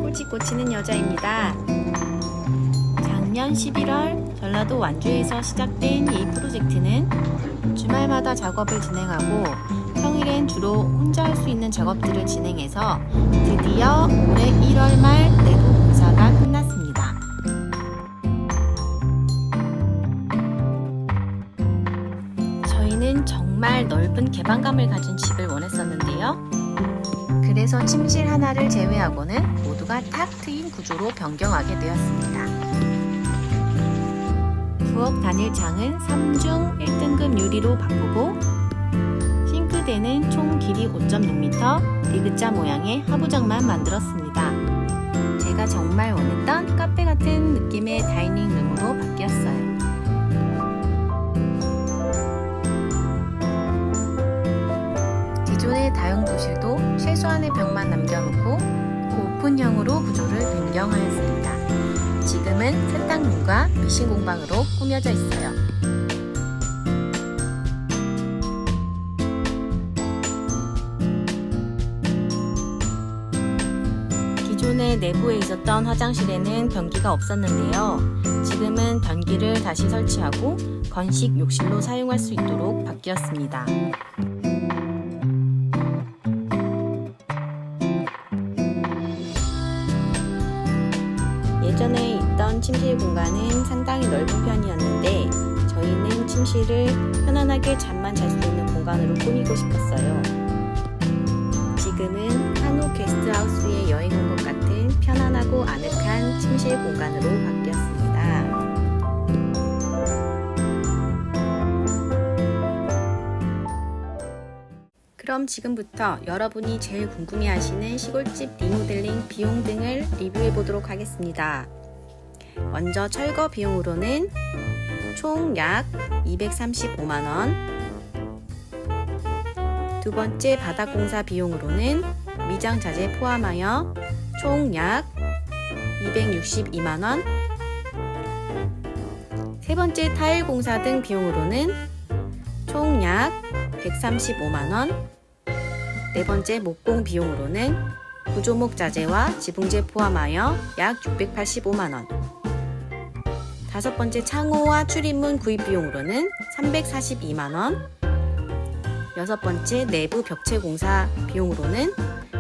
시골집 고치는 여자입니다. 작년 11월 전라도 완주에서 시작된 이 프로젝트는 주말마다 작업을 진행하고 평일엔 주로 혼자 할 수 있는 작업들을 진행해서 드디어 올해 1월 말 내부 공사가 끝났습니다. 저희는 정말 넓은 개방감을 가진 집을 원했었는데요. 그래서 침실 하나를 제외하고는 모두가 탁 트인 구조로 변경하게 되었습니다. 부엌 단일창은 3중 1등급 유리로 바꾸고 싱크대는 총 길이 5.6m 디귿자 모양의 하부장만 만들었습니다. 제가 정말 원했던 카페 같은 느낌의 다이닝룸으로 바뀌었어요. 기존의 다용도실도 최소한의 벽만 남겨놓고 오픈형으로 구조를 변경하였습니다. 지금은 세탁룸과 미싱 공방으로 꾸며져 있어요. 기존의 내부에 있었던 화장실에는 변기가 없었는데요. 지금은 변기를 다시 설치하고 건식 욕실로 사용할 수 있도록 바뀌었습니다. 예전에 있던 침실 공간은 상당히 넓은 편이었는데 저희는 침실을 편안하게 잠만 잘 수 있는 공간으로 꾸미고 싶었어요. 지금은 한옥 게스트하우스에 여행 온 것 같은 편안하고 아늑한 침실 공간으로 바뀌었습니다. 그럼 지금부터 여러분이 제일 궁금해하시는 시골집 리모델링 비용 등을 리뷰해 보도록 하겠습니다. 먼저 철거 비용으로는 총 약 235만원, 두 번째 바닥공사 비용으로는 미장 자재 포함하여 총 약 262만원, 세 번째 타일 공사 등 비용으로는 총 약 135만원, 네 번째 목공 비용으로는 구조목 자재와 지붕재 포함하여 약 685만원, 다섯 번째 창호와 출입문 구입 비용으로는 342만원, 여섯 번째 내부 벽체 공사 비용으로는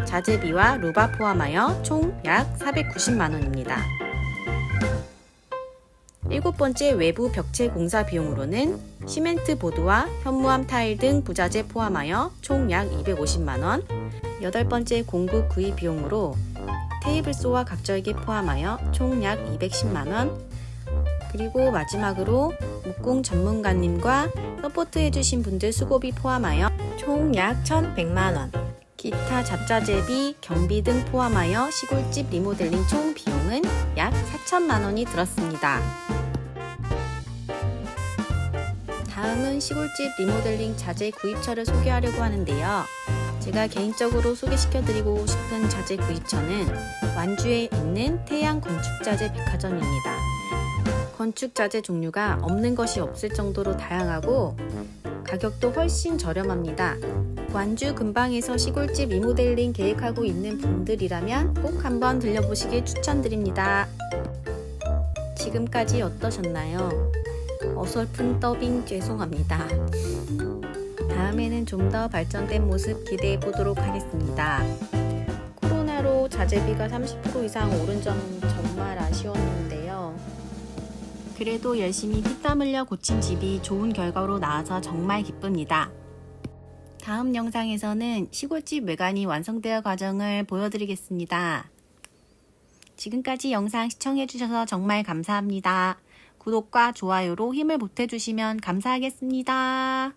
자재비와 루바 포함하여 총 약 490만원입니다. 일곱 번째 외부 벽체 공사 비용으로는 시멘트 보드와 현무암 타일 등 부자재 포함하여 총 약 250만원, 여덟 번째 공구 구입 비용으로 테이블소와 각절기 포함하여 총 약 210만원, 그리고 마지막으로 목공 전문가님과 서포트 해주신 분들 수고비 포함하여 총 약 1100만원, 기타 잡자재비, 경비 등 포함하여 시골집 리모델링 총 비용은 약 4천만원이 들었습니다. 다음은 시골집 리모델링 자재 구입처를 소개하려고 하는데요. 제가 개인적으로 소개시켜드리고 싶은 자재 구입처는 완주에 있는 태양 건축자재 백화점입니다. 건축자재 종류가 없는 것이 없을 정도로 다양하고 가격도 훨씬 저렴합니다. 완주 근방에서 시골집 리모델링 계획하고 있는 분들이라면 꼭 한번 들려보시길 추천드립니다. 지금까지 어떠셨나요? 어설픈 더빙 죄송합니다. 다음에는 좀 더 발전된 모습 기대해 보도록 하겠습니다. 코로나로 자재비가 30% 이상 오른 점은 정말 아쉬웠는데요. 그래도 열심히 피땀 흘려 고친 집이 좋은 결과로 나와서 정말 기쁩니다. 다음 영상에서는 시골집 외관이 완성되어 과정을 보여드리겠습니다. 지금까지 영상 시청해주셔서 정말 감사합니다. 구독과 좋아요로 힘을 보태주시면 감사하겠습니다.